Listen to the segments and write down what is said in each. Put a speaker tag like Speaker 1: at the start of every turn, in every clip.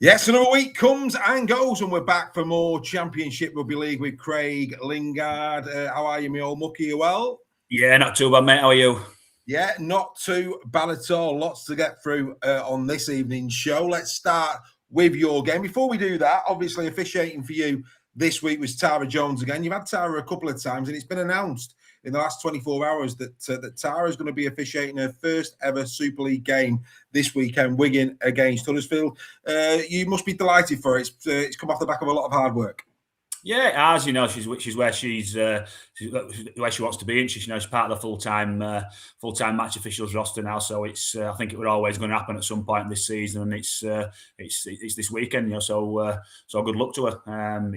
Speaker 1: Yes, another week comes and goes, and we're back for more Championship Rugby League with Craig Lingard. How are you, my old mucky? You well?
Speaker 2: Yeah, not too bad, mate. How are you?
Speaker 1: Yeah, not too bad at all. Lots to get through on this evening's show. Let's start with your game. Before we do that, obviously officiating for you this week was Tara Jones again. You've had Tara a couple of times, and it's been announced in the last 24 hours that Tara is going to be officiating her first ever Super League game this weekend, Wigan against Huddersfield. You must be delighted for it. It's come off the back of a lot of hard work.
Speaker 2: Yeah, it has. You know, she's where she's where she wants to be, and she's part of the full-time match officials roster now. So it's I think it was always going to happen at some point this season, and it's this weekend. You know, so good luck to her.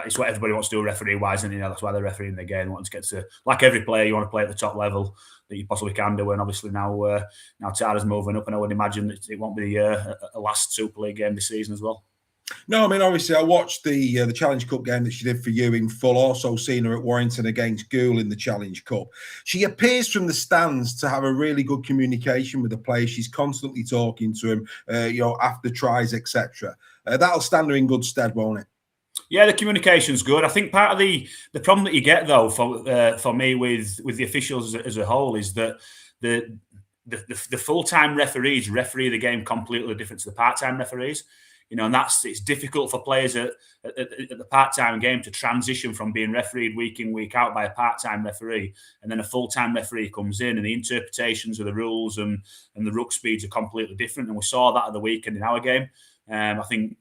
Speaker 2: It's what everybody wants to do referee-wise, and that's why they're refereeing the game. They want to get to, like every player, you want to play at the top level that you possibly can do. And obviously now Tara's moving up, and I would imagine that it won't be a last Super League game this season as well.
Speaker 1: No, I mean, obviously, I watched the Challenge Cup game that she did for you in full. Also seen her at Warrington against Goole in the Challenge Cup. She appears from the stands to have a really good communication with the players. She's constantly talking to them, after tries, etc. That'll stand her in good stead, won't it?
Speaker 2: Yeah, the communication's good. I think part of the problem that you get, though, for me with the officials as a whole is that the full-time referees referee the game completely different to the part-time referees. You know, and it's difficult for players at the part-time game to transition from being refereed week in, week out by a part-time referee, and then a full-time referee comes in, and the interpretations of the rules and the ruck speeds are completely different. And we saw that at the weekend in our game. I think,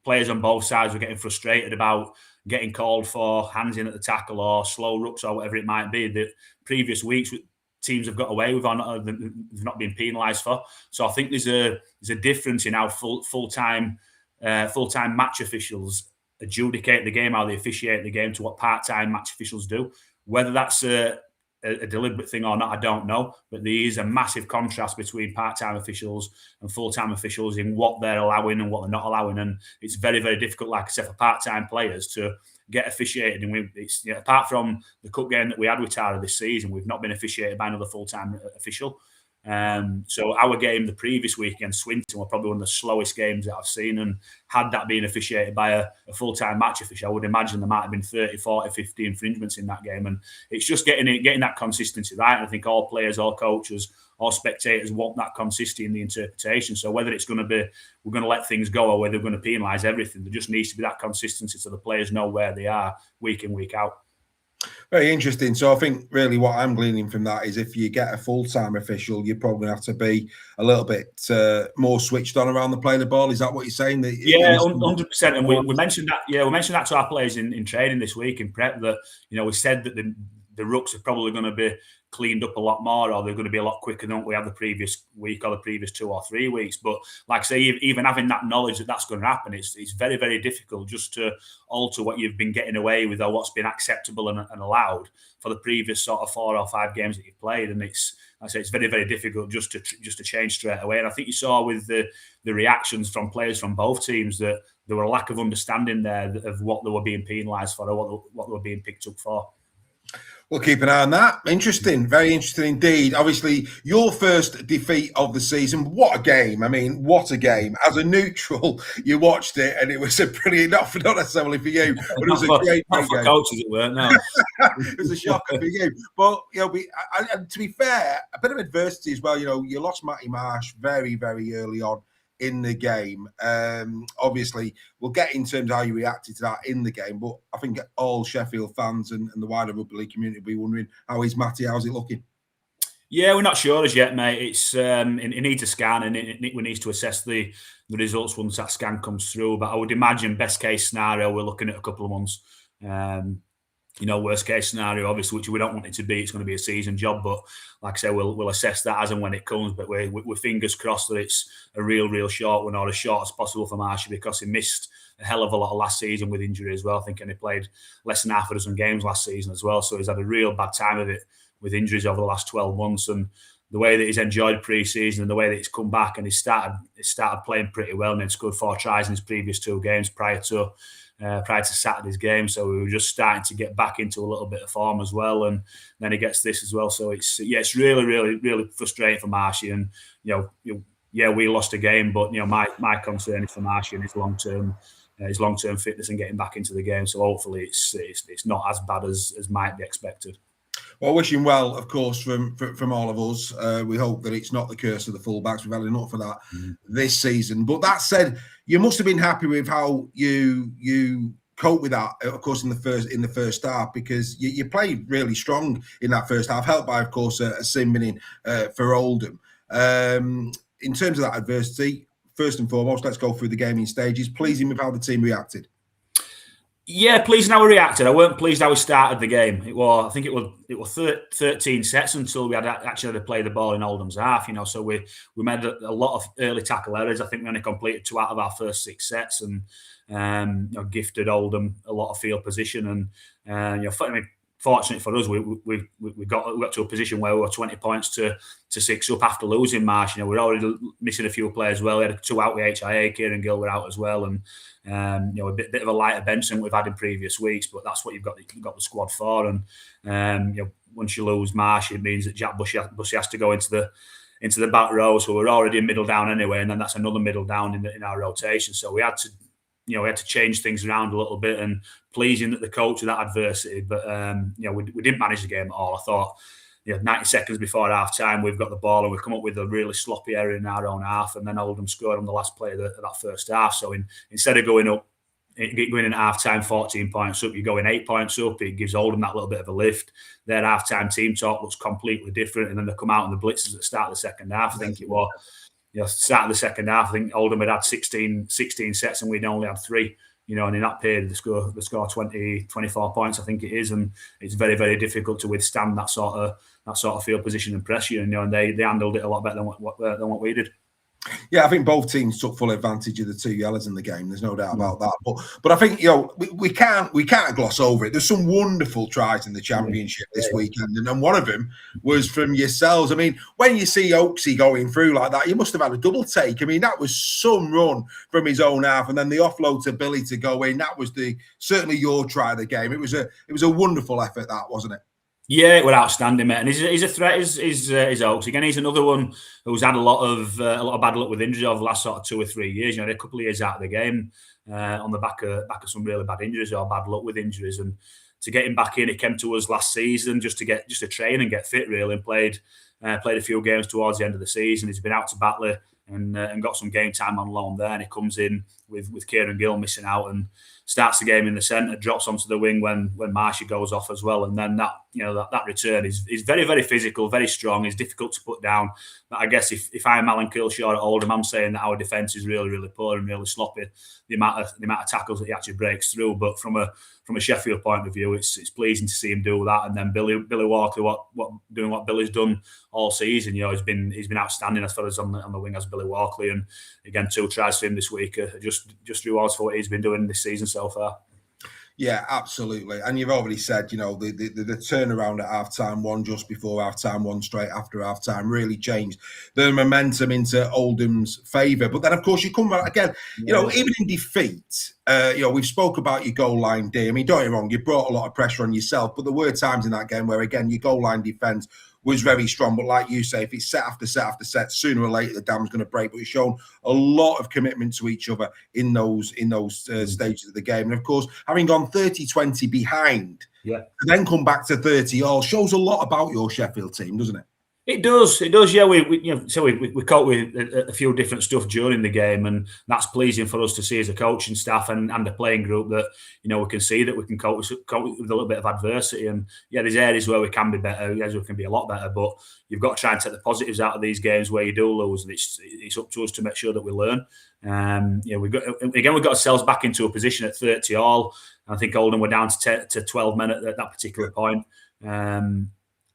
Speaker 2: players on both sides were getting frustrated about getting called for hands in at the tackle or slow rucks or whatever it might be that previous weeks teams have got away with or not been penalised for. So I think there's a difference in how full-time match officials adjudicate the game, how they officiate the game, to what part-time match officials do. Whether that's a deliberate thing or not, I don't know. But there is a massive contrast between part-time officials and full-time officials in what they're allowing and what they're not allowing. And it's very, very difficult, like I said, for part-time players to get officiated. And apart from the cup game that we had with Tara this season, we've not been officiated by another full-time official. So our game the previous week against Swinton were probably one of the slowest games that I've seen, and had that been officiated by a full-time match official, I would imagine there might have been 30, 40, 50 infringements in that game. And it's just getting that consistency right. And I think all players, all coaches, all spectators want that consistency in the interpretation. So whether it's going to be we're going to let things go or whether we're going to penalise everything, there just needs to be that consistency so the players know where they are week in, week out.
Speaker 1: Very interesting. So I think really what I'm gleaning from that is if you get a full-time official, you probably have to be a little bit more switched on around the play of the ball. Is that what you're saying?
Speaker 2: Yeah, 100%. And we mentioned that. Yeah, we mentioned that to our players in training this week in prep. That we said that the rucks are probably going to be cleaned up a lot more, or they're going to be a lot quicker than we had the previous week or the previous 2 or 3 weeks. But like I say, even having that knowledge that that's going to happen, it's very, very difficult just to alter what you've been getting away with or what's been acceptable and allowed for the previous sort of 4 or 5 games that you've played. And it's very, very difficult just to change straight away. And I think you saw with the reactions from players from both teams that there were a lack of understanding there of what they were being penalised for or what they were being picked up for.
Speaker 1: We'll keep an eye on that. Interesting. Very interesting indeed. Obviously, your first defeat of the season. What a game. I mean, what a game. As a neutral, you watched it and it was a brilliant, not necessarily for you, but it was a great game.
Speaker 2: For coaches, it weren't, no.
Speaker 1: It was a shocker for you. But, to be fair, a bit of adversity as well. You lost Matty Marsh very, very early on in the game. Obviously, we'll get in terms of how you reacted to that in the game, but I think all Sheffield fans and the wider rugby league community will be wondering, how is Matty? How's it looking?
Speaker 2: Yeah, we're not sure as yet, mate. It's it needs a scan, and we need to assess the results once that scan comes through. But I would imagine best case scenario, we're looking at a couple of months. Worst case scenario, obviously, which we don't want it to be, it's going to be a season job. But like I say, we'll assess that as and when it comes. But we're fingers crossed that it's a real short one, or as short as possible for Marshy, because he missed a hell of a lot of last season with injury as well. I think he played less than half a dozen games last season as well. So he's had a real bad time of it with injuries over the last 12 months. And the way that he's enjoyed pre-season and the way that he's come back and he started playing pretty well, and then scored 4 tries in his previous 2 games prior to Saturday's game. So we were just starting to get back into a little bit of form as well, and then he gets this as well. So it's really frustrating for Marshy, and yeah, we lost a game, but my concern is for Marsh and his long term fitness and getting back into the game. So hopefully it's not as bad as might be expected.
Speaker 1: Well, wishing well, of course, from all of us. We hope that it's not the curse of the fullbacks. We've had enough of that this season. But that said, you must have been happy with how you cope with that, of course, in the first half, because you played really strong in that first half, helped by, of course, a sin winning for Oldham. In terms of that adversity, first and foremost, let's go through the game in stages. Pleasing with how the team reacted.
Speaker 2: Yeah, pleased how we reacted. I weren't pleased how we started the game. It was 13 sets until we had actually to play the ball in Oldham's half. So we made a lot of early tackle errors. I think we only completed 2 out of our first 6 sets, and gifted Oldham a lot of field position. And fortunately for us, we got to a position where we were 20 points to 6 up after losing Marsh. We're already missing a few players as well. We had 2 out with HIA, Kieran Gill were out as well, and a bit of a lighter bench than we've had in previous weeks. But that's what you've got the squad for. And once you lose Marsh, it means that Jack Bussey has to go into the back row. So we're already in middle down anyway, and then that's another middle down in our rotation. So we had to change things around a little bit, and pleasing that the coach of that adversity. But we didn't manage the game at all. I thought 90 seconds before half time, we've got the ball and we've come up with a really sloppy error in our own half, and then Oldham scored on the last play of that first half. So instead of going in at half time 14 points up, you're going 8 points up. It gives Oldham that little bit of a lift. Their half time team talk looks completely different, and then they come out in the blitzes at the start of the second half. I think it was. Start of the second half, I think Oldham had 16 sets and we'd only had 3. And in that period, they score 24 points, I think it is, and it's very, very difficult to withstand that sort of field position and pressure. And they handled it a lot better than what we did.
Speaker 1: Yeah, I think both teams took full advantage of the 2 yellows in the game. There's no doubt about that. But I think we can't gloss over it. There's some wonderful tries in the Championship this weekend, and one of them was from yourselves. I mean, when you see Oaksy going through like that, you must have had a double take. I mean, that was some run from his own half, and then the offload to Billy to go in. That was certainly your try of the game. It was a wonderful effort, that, wasn't it?
Speaker 2: Yeah, it was outstanding, mate. And he's a threat. Is Oaks again? He's another one who's had a lot of bad luck with injuries over the last sort of 2 or 3 years. A couple of years out of the game on the back of some really bad injuries or bad luck with injuries. And to get him back in, he came to us last season just to train and get fit, really, and played a few games towards the end of the season. He's been out to Batley and got some game time on loan there. And he comes in with Kieran Gill missing out and starts the game in the centre, drops onto the wing when Marshy goes off as well. And then that return is very, very physical, very strong. It's difficult to put down. But I guess if I'm Alan Kilshaw at Oldham, I'm saying that our defence is really, really poor and really sloppy. The amount of tackles that he actually breaks through. But from a Sheffield point of view, it's pleasing to see him do that. And then Billy Walker, doing what Billy's done all season. He's been outstanding as far as on the wing as Billy Walkley. And again, 2 tries for him this week. Just rewards for what he's been doing this season so far.
Speaker 1: Yeah, absolutely. And you've already said, the turnaround at half-time, one just before half-time, one straight after half-time, really changed the momentum into Oldham's favour. But then, of course, you come back again, even in defeat, we've spoke about your goal line D. I mean, don't get me wrong, you brought a lot of pressure on yourself, but there were times in that game where, again, your goal line defence was very strong. But like you say, if it's set after set after set, sooner or later the dam's going to break. But you've shown a lot of commitment to each other in those stages of the game. And of course, having gone 30-20 behind, to then come back to 30-all shows a lot about your Sheffield team, doesn't it?
Speaker 2: It does. Yeah, we caught with a few different stuff during the game, and that's pleasing for us to see as a coaching staff and the playing group that we can see that we can cope with a little bit of adversity. And yeah, there's areas where we can be better, areas where we can be a lot better. But you've got to try and take the positives out of these games where you do lose, and it's up to us to make sure that we learn. We've got ourselves back into a position at 30-all. I think Oldham were down to 12 men at that particular point.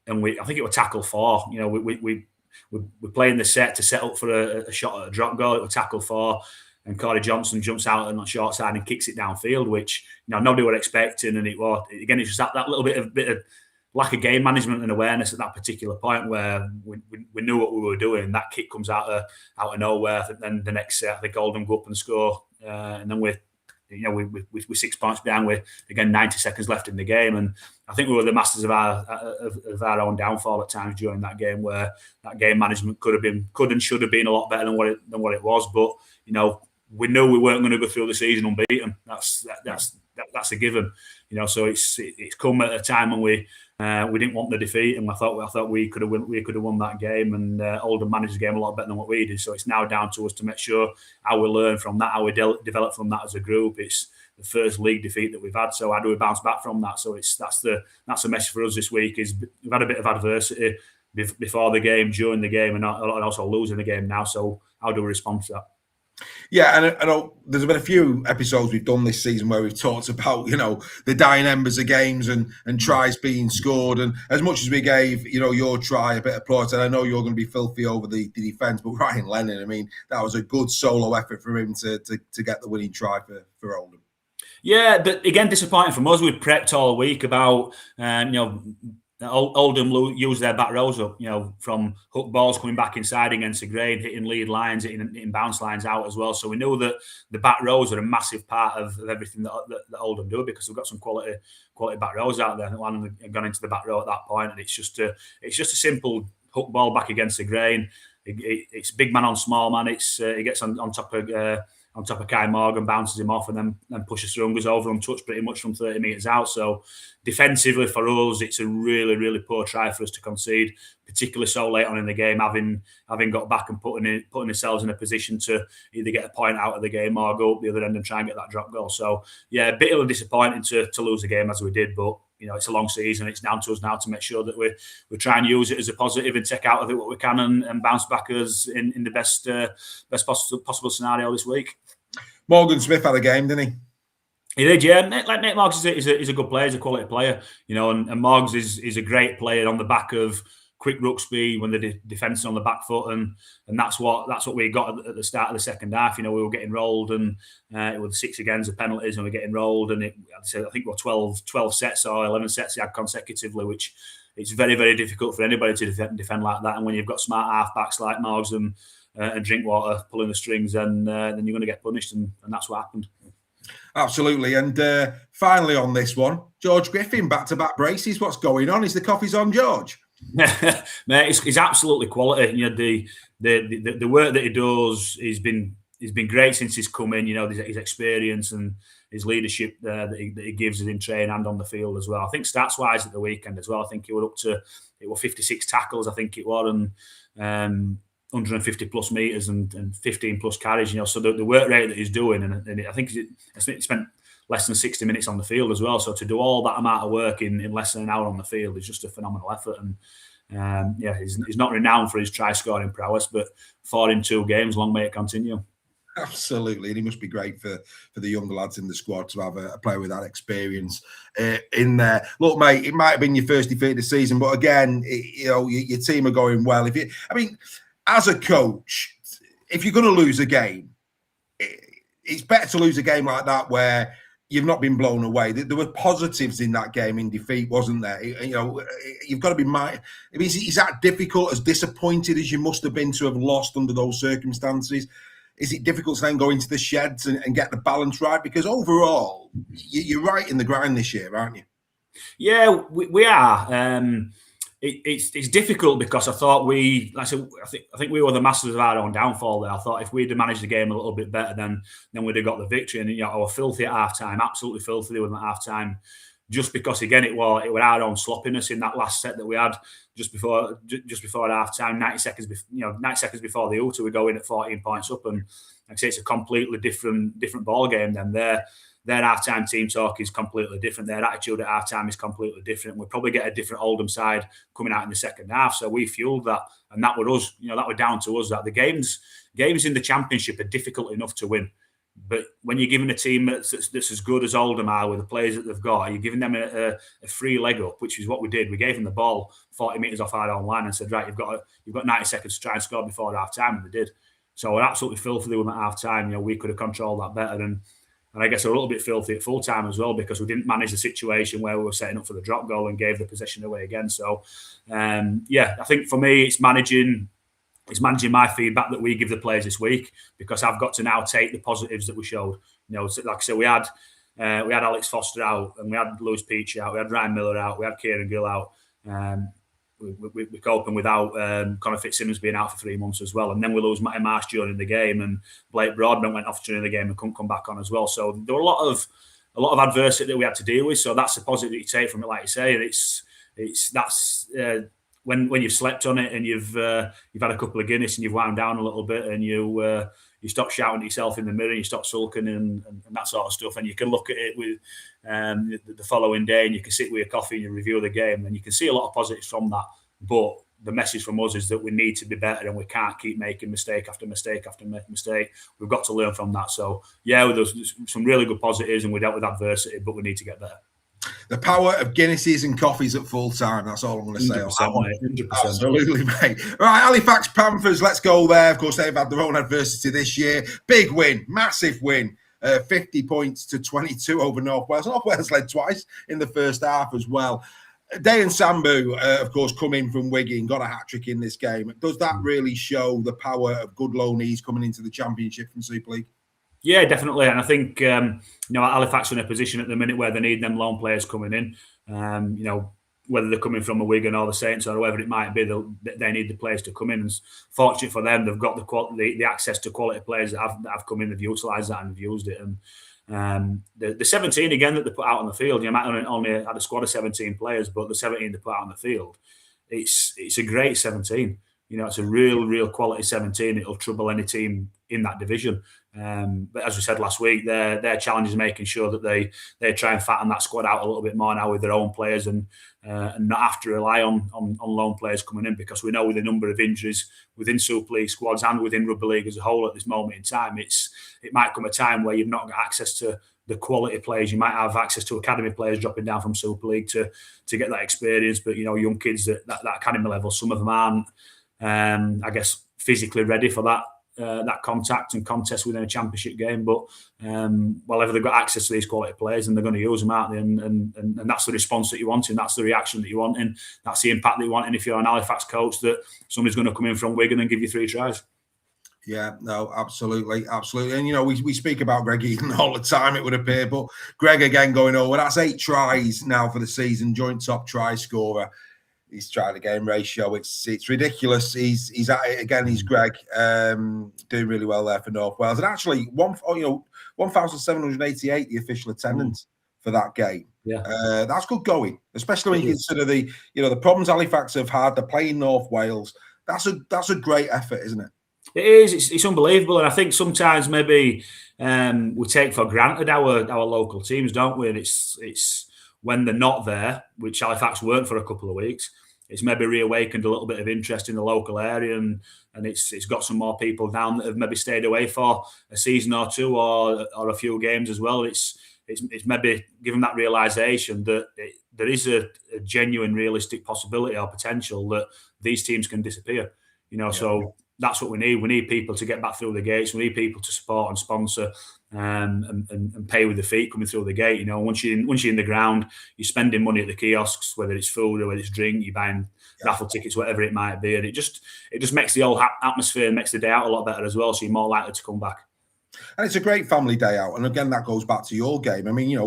Speaker 2: And I think it was tackle 4. We're playing the set to set up for a shot at a drop goal. It was tackle 4, and Corey Johnson jumps out on the short side and kicks it downfield, which nobody were expecting. And it was again, it's just that little bit of lack of game management and awareness at that particular point where we knew what we were doing. That kick comes out of nowhere. Then the next set, I think Oldham go up and score, and then we with 6 points behind, with again 90 seconds left in the game, and I think we were the masters of our own downfall at times during that game, where that game management could and should have been a lot better than what it was. But we knew we weren't going to go through the season unbeaten. That's a given. So it's come at a time when we didn't want the defeat, and I thought we could have won that game, and Oldham managed the game a lot better than what we did. So it's now down to us to make sure how we learn from that, how we develop from that as a group. It's the first league defeat that we've had, so how do we bounce back from that? So that's the message for us this week. Is we've had a bit of adversity before the game, during the game, and also losing the game now. So how do we respond to that?
Speaker 1: Yeah, and I know there's been a few episodes we've done this season where we've talked about, the dying embers of games and tries being scored. And as much as we gave, your try a bit of applause, and I know you're going to be filthy over the defence, but Ryan Lennon, I mean, that was a good solo effort for him to get the winning try for Oldham.
Speaker 2: Yeah, but again, disappointing from us. We'd prepped all week about, Oldham used their back rows up, from hook balls coming back inside against the grain, hitting lead lines, hitting bounce lines out as well. So we knew that the back rows are a massive part of everything that Oldham do, because we've got some quality back rows out there. One had gone into the back row at that point, and it's just a simple hook ball back against the grain. It's big man on small man. He gets on top of Kai Morgan, bounces him off, and then pushes through and goes over untouched pretty much from 30 metres out. So defensively for us, it's a really, really poor try for us to concede, particularly so late on in the game, having got back and putting ourselves in a position to either get a point out of the game or go up the other end and try and get that drop goal. So yeah, a bit of a disappointing to lose the game as we did, but it's a long season. It's down to us now to make sure that we try and use it as a positive and take out of it what we can and bounce back us in the best possible scenario this week.
Speaker 1: Morgan Smith had a game, didn't he?
Speaker 2: He did, yeah. Nate Morgs is a good player. He's a quality player, and Morgs is a great player on the back of quick ruck speed when the defence is on the back foot, and that's what we got at the start of the second half. We were getting rolled, and it was 6 against the penalties, and we were getting rolled, and I think we were 12 sets or 11 sets he had consecutively, which it's very, very difficult for anybody to defend like that. And when you've got smart half-backs like Morgs and Drinkwater pulling the strings, then you're going to get punished, and that's what happened.
Speaker 1: Absolutely. And finally on this one, George Griffin, back-to-back braces. What's going on? Is the coffee's on, George?
Speaker 2: Mate, it's absolutely quality. The work that he does, he's been great since he's come in. His experience and his leadership that he gives us in training and on the field as well. I think stats-wise at the weekend as well, I think he were up to 56 tackles, I think it was, and 150 plus metres and 15 plus carries. So the work rate that he's doing, and I think he spent less than 60 minutes on the field as well. So to do all that amount of work in less than an hour on the field is just a phenomenal effort. And he's not renowned for his try scoring prowess, but 4 in 2 games, long may it continue.
Speaker 1: Absolutely, and he must be great for the younger lads in the squad to have a player with that experience in there. Look, mate, it might have been your first defeat of the season, but again, your team are going well. As a coach, if you're going to lose a game, it's better to lose a game like that where you've not been blown away. There were positives in that game in defeat, wasn't there? You've got to be is that difficult, as disappointed as you must have been to have lost under those circumstances? Is it difficult to then go into the sheds and get the balance right? Because overall, you're right in the grind this year, aren't you?
Speaker 2: Yeah, we are. It's difficult because I thought I think we were the masters of our own downfall there. I thought if we'd have managed the game a little bit better, then we'd have got the victory. And I was filthy at half time, absolutely filthy with at half time, just because again it was our own sloppiness in that last set that we had just before half time. 90 seconds before the ultra, we go in at 14 points up, and like I say, it's a completely different ball game than there. Their half-time team talk is completely different. Their attitude at half-time is completely different. We'll probably get a different Oldham side coming out in the second half. So we fueled that, and that were us. That were down to us. That the games in the Championship are difficult enough to win, but when you're giving a team that's as good as Oldham are with the players that they've got, you're giving them a free leg up, which is what we did. We gave them the ball 40 metres off our own line and said, right, you've got 90 seconds to try and score before half-time, and they did. So we're absolutely filthy with them at half-time. We could have controlled that better, and I guess we're a little bit filthy at full time as well, because we didn't manage the situation where we were setting up for the drop goal and gave the possession away again. So, I think for me, it's managing my feedback that we give the players this week, because I've got to now take the positives that we showed. Like I said, we had Alex Foster out, and we had Lewis Peachy out, we had Ryan Miller out, we had Kieran Gill out. We're coping without Connor Fitzsimmons being out for 3 months as well, and then we lose Matty Marsh during the game, and Blake Broadbent went off during the game and couldn't come back on as well. So there were a lot of adversity that we had to deal with. So that's the positive that you take from it, like you say. When you've slept on it and you've had a couple of Guinness and you've wound down a little bit, and you stop shouting at yourself in the mirror, and you stop sulking and that sort of stuff, and you can look at it with the following day, and you can sit with your coffee and you review the game, and you can see a lot of positives from that. But the message from us is that we need to be better, and we can't keep making mistake after mistake after mistake. We've got to learn from that. So yeah, there's some really good positives, and we dealt with adversity, but we need to get better.
Speaker 1: The power of Guinnesses and coffees at full time. That's all I'm going to say.
Speaker 2: 100%, mate. 100%.
Speaker 1: Absolutely, mate. Right, Halifax Panthers, let's go there. Of course, they've had their own adversity this year. Big win, massive win. 50 points to 22 over North Wales. North Wales led twice in the first half as well. Dayan Sambu, of course, come in from Wigan, got a hat-trick in this game. Does that really show the power of good loanees coming into the Championship from Super League?
Speaker 2: Yeah, definitely. And I think, Halifax are in a position at the minute where they need them loan players coming in. Whether they're coming from a Wigan or the Saints or whoever it might be, they need the players to come in. And fortunate for them, they've got the access to quality players that have come in, they've utilised that and have used it. And the 17 again that they put out on the field, you might only had a squad of 17 players, but the 17 they put out on the field, it's a great 17. It's a real quality 17. It'll trouble any team in that division. But as we said last week, their challenge is making sure that they try and fatten that squad out a little bit more now with their own players and not have to rely on loan players coming in, because we know with the number of injuries within Super League squads and within Rugby League as a whole at this moment in time, it might come a time where you've not got access to the quality players. You might have access to academy players dropping down from Super League to get that experience, but young kids at that academy level, some of them aren't physically ready for that contact and contest within a championship game. But whenever they've got access to these quality players, and they're going to use them, aren't they? And that's the response that you want, and that's the reaction that you want, and that's the impact that you want. And if you're an Halifax coach, that somebody's going to come in from Wigan and give you 3 tries.
Speaker 1: Yeah, no, absolutely. And, we speak about Greg Eden all the time, it would appear, but Greg again going over. That's 8 tries now for the season, joint top try scorer. He's trying the game ratio. It's ridiculous. He's at it again. He's Greg, doing really well there for North Wales. And actually, 1,788 the official attendance for that game.
Speaker 2: Yeah,
Speaker 1: that's good going, especially when you consider the problems Halifax have had. They're playing North Wales. That's a great effort, isn't it?
Speaker 2: It is. It's unbelievable, and I think sometimes maybe we take for granted our local teams, don't we? And it's when they're not there, which Halifax weren't for a couple of weeks, it's maybe reawakened a little bit of interest in the local area, and it's got some more people down that have maybe stayed away for a season or two or a few games as well. It's maybe given that realisation that there is a genuine, realistic possibility or potential that these teams can disappear. So that's what we need. We need people to get back through the gates. We need people to support and sponsor and pay with the feet coming through the gate. Once you're in the ground, you're spending money at the kiosks, whether it's food or whether it's drink, you're buying raffle tickets, whatever it might be. And it just makes the whole atmosphere and makes the day out a lot better as well. So you're more likely to come back.
Speaker 1: And it's a great family day out. And again, that goes back to your game. I mean,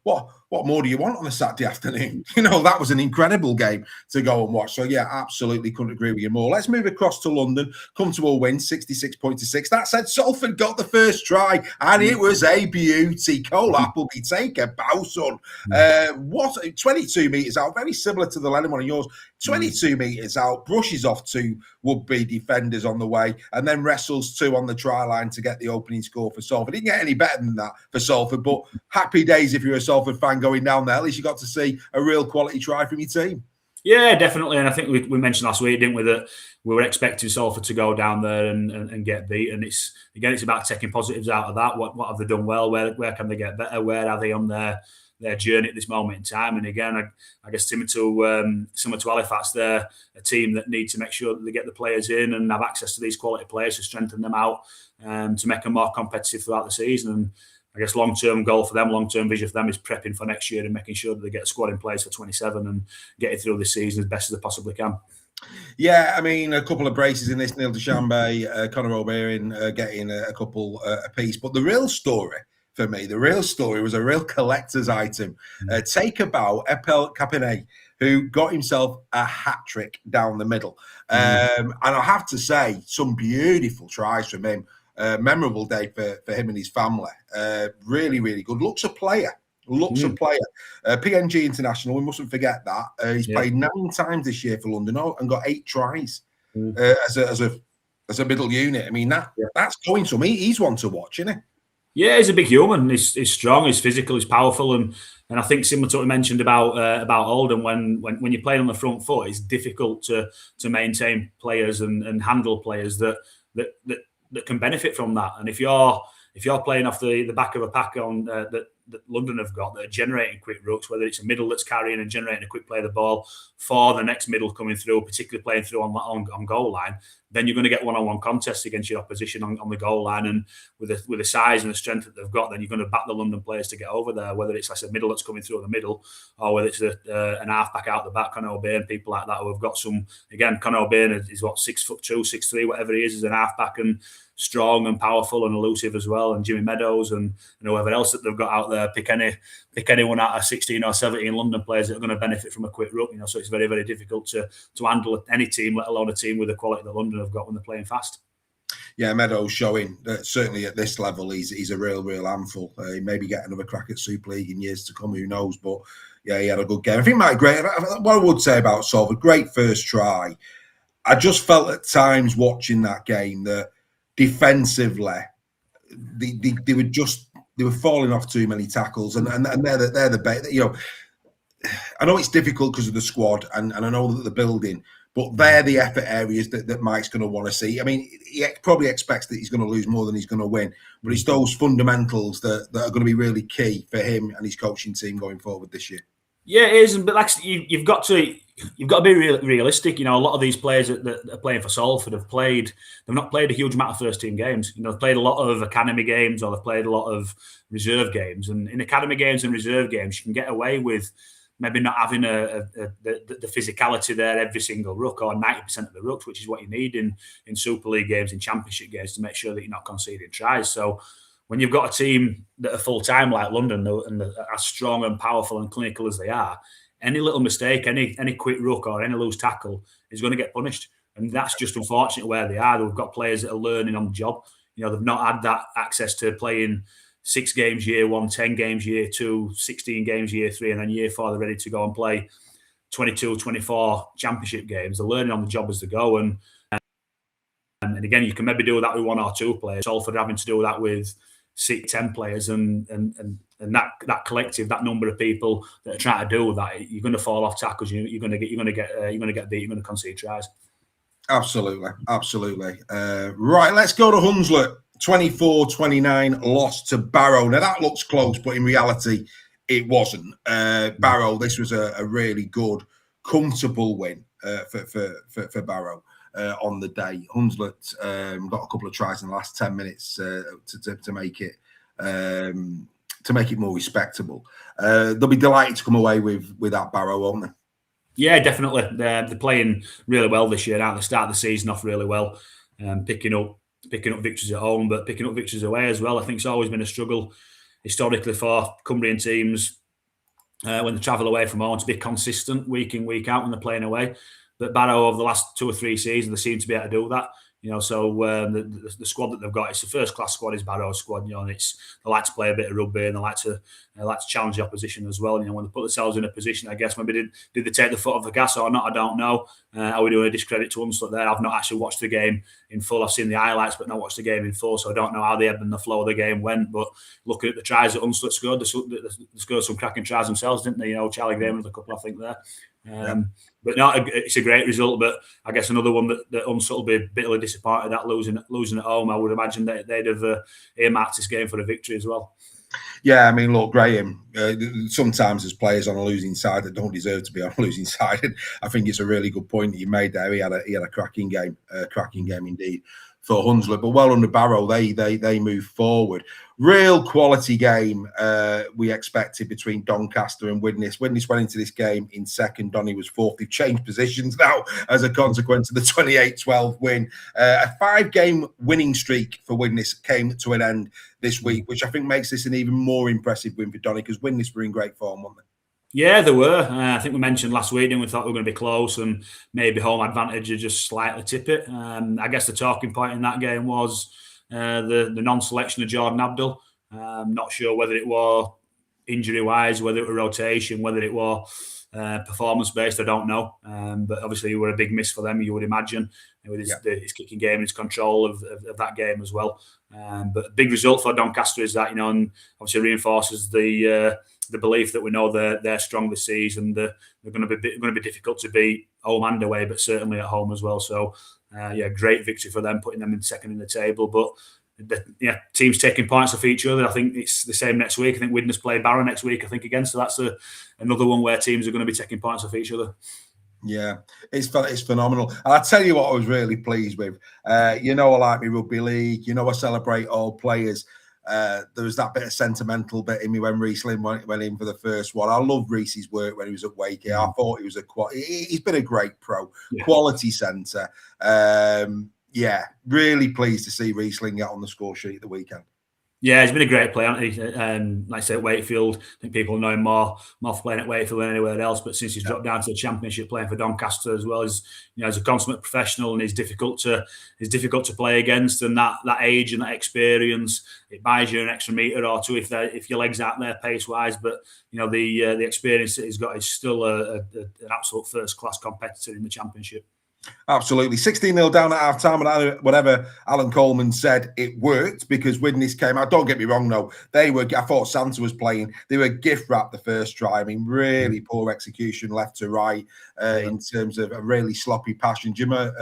Speaker 1: what more do you want on a Saturday afternoon? That was an incredible game to go and watch. So, yeah, absolutely couldn't agree with you more. Let's move across to London, come to a win, 66-6. That said, Salford got the first try, and it was a beauty. Cole Appleby, take a bow, son. 22 metres out, very similar to the Lennon one of yours. 22 metres out, brushes off 2 would-be defenders on the way, and then wrestles 2 on the try line to get the opening score for Salford. Didn't get any better than that for Salford, but happy days if you're a Salford fan going down there. At least you got to see a real quality try from your team.
Speaker 2: Yeah, definitely. And I think we mentioned last week, didn't we, that we were expecting Salford to go down there and get beat. And it's about taking positives out of that. What have they done well? Where can they get better? Where are they on their journey at this moment in time? And again, I guess similar to Halifax, they're a team that need to make sure that they get the players in and have access to these quality players to strengthen them out to make them more competitive throughout the season. And I guess long-term goal for them, long-term vision for them is prepping for next year and making sure that they get a squad in place for 27 and getting through this season as best as they possibly can.
Speaker 1: Yeah, I mean, a couple of braces in this, Neil Dushanbe, Conor O'Beirne getting a couple apiece. But the real story for me. The real story was a real collector's item. Take about Epel Kapinais, who got himself a hat-trick down the middle. And I have to say, some beautiful tries from him. Memorable day for him and his family. Really, really good. Looks a player. PNG international, we mustn't forget that. He's played 9 times this year for London and got 8 tries as a middle unit. I mean, that's going to me. He's one to watch, isn't he?
Speaker 2: Yeah, he's a big human. He's strong, he's physical, he's powerful, and I think similar to what we mentioned about Oldham, when you're playing on the front foot, it's difficult to maintain players and handle players that can benefit from that. And if you're playing off the back of a pack on that London have got, that are generating quick rucks, whether it's a middle that's carrying and generating a quick play of the ball for the next middle coming through, particularly playing through on goal line, then you're going to get one-on-one contests against your opposition on the goal line. And with the size and the strength that they've got, then you're going to back the London players to get over there, whether it's like a middle that's coming through the middle, or whether it's an half-back out the back, Conor O'Byrne, people like that who have got some. Again, Conor O'Byrne is 6'2", 6'3", whatever he is as an half-back, and strong and powerful and elusive as well. And Jimmy Meadows and whoever else that they've got out there, pick anyone out of 16 or 17 London players that are going to benefit from a quick ruck. So it's very, very difficult to handle any team, let alone a team with the quality that London have got when they're playing fast. Yeah,
Speaker 1: Meadows showing that certainly at this level he's a real handful. He maybe get another crack at Super League in years to come, who knows? But yeah, he had a good game. I think what I would say about Solve, a great first try. I just felt at times watching that game that defensively they were falling off too many tackles, and they're the I know it's difficult because of the squad, and I know that the building, but they're the effort areas that Mike's going to want to see. I mean, he probably expects that he's going to lose more than he's going to win, but it's those fundamentals that are going to be really key for him and his coaching team going forward this year.
Speaker 2: Yeah, it is, but like you've got to be realistic. A lot of these players that are playing for Salford they've not played a huge amount of first team games. They've played a lot of academy games, or they've played a lot of reserve games. And in academy games and reserve games, you can get away with maybe not having the physicality there every single ruck, or 90% of the rucks, which is what you need in Super League games, in Championship games, to make sure that you're not conceding tries. So when you've got a team that are full-time like London and are as strong and powerful and clinical as they are, any little mistake, any quick ruck or any loose tackle is going to get punished. And that's just unfortunate where they are. They've got players that are learning on the job. They've not had that access to playing 6 games year 1, 10 games year 2, 16 games year 3, and then year 4 they're ready to go and play 22, 24 Championship games. They're learning on the job as they go. And again, you can maybe do that with 1 or 2 players. Salford having to do that with 6, 10 players, and that collective, that number of people that are trying to do that, you're going to fall off tackles. You're going to get beat. You're going to concede tries.
Speaker 1: Absolutely. Right, let's go to Hunslet. 24-29 loss to Barrow. Now that looks close, but in reality, it wasn't. Barrow. This was a really good, comfortable win for Barrow. On the day, Hunslet got a couple of tries in the last 10 minutes to make it more respectable. They'll be delighted to come away with that, Barrow, won't they?
Speaker 2: Yeah, definitely. They're playing really well this year. Now they start the season off really well, picking up victories at home, but picking up victories away as well. I think it's always been a struggle historically for Cumbrian teams when they travel away from home to be consistent week in, week out when they're playing away. But Barrow, over the last 2 or 3 seasons, they seem to be able to do that. So the squad that they've got, it's a first-class squad, is Barrow's squad. And they like to play a bit of rugby, and they like to challenge the opposition as well. When they put themselves in a position, I guess maybe did they take the foot off the gas or not? I don't know. Are we doing a discredit to Hunslet there? I've not actually watched the game in full. I've seen the highlights, but not watched the game in full, so I don't know how the ebb and the flow of the game went. But looking at the tries that Hunslet scored, they scored some cracking tries themselves, didn't they? Charlie Graham with a couple, I think, there. But no, it's a great result. But I guess another one that Hunslet will be bitterly disappointed at losing at home. I would imagine that they'd have earmarked this game for a victory as well.
Speaker 1: Yeah, I mean, look, Graham. Sometimes there's players on a losing side that don't deserve to be on a losing side. And I think it's a really good point that you made there. He had a cracking game indeed. for Hunslet. But well under Barrow, they move forward. Real quality game we expected between Doncaster and Widnes. Widnes went into this game in second. Donny was fourth. They've changed positions now as a consequence of the 28-12 win. A 5-game winning streak for Widnes came to an end this week, which I think makes this an even more impressive win for Donny, because Widnes were in great form, weren't they?
Speaker 2: Yeah, they were. I think we mentioned last week, and we thought we were going to be close and maybe home advantage would just slightly tip it. I guess the talking point in that game was the non-selection of Jordan Abdul. Not sure whether it was injury-wise, whether it was rotation, whether it was performance-based, I don't know. But obviously, it were a big miss for them, you would imagine, with his kicking game and his control of that game as well. But a big result for Doncaster is that, and obviously reinforces the belief that we know they're strong this season. They're going to be difficult to beat home and away, but certainly at home as well. So, great victory for them, putting them in second in the table. But teams taking points off each other. I think it's the same next week. I think Widnes play Barrow next week, I think, again. So that's another one where teams are going to be taking points off each other.
Speaker 1: Yeah, it's phenomenal. And I tell you what I was really pleased with. I like my rugby league. I celebrate all players. There was that bit of sentimental bit in me when Reece Lynn went in for the first one. I love Reece's work when he was at Wake. I thought he was he's been a great pro, quality centre. Really pleased to see Reece Lynn get on the score sheet at the weekend.
Speaker 2: Yeah, he's been a great player, hasn't he? Like I say, at Wakefield, I think people know him more for playing at Wakefield than anywhere else. But since he's dropped down to the Championship, playing for Doncaster as well, as a consummate professional, and he's difficult to play against. And that age and that experience, it buys you an extra metre or two if your legs aren't there pace wise. But the experience that he's got is still an absolute first class competitor in the Championship.
Speaker 1: Absolutely. 16-0 down at half-time, and whatever Alan Coleman said, it worked because Widnes came out. Don't get me wrong, though. I thought Santa was playing. They were gift-wrapped the first try. I mean, really poor execution left to right in terms of a really sloppy pass. And Juma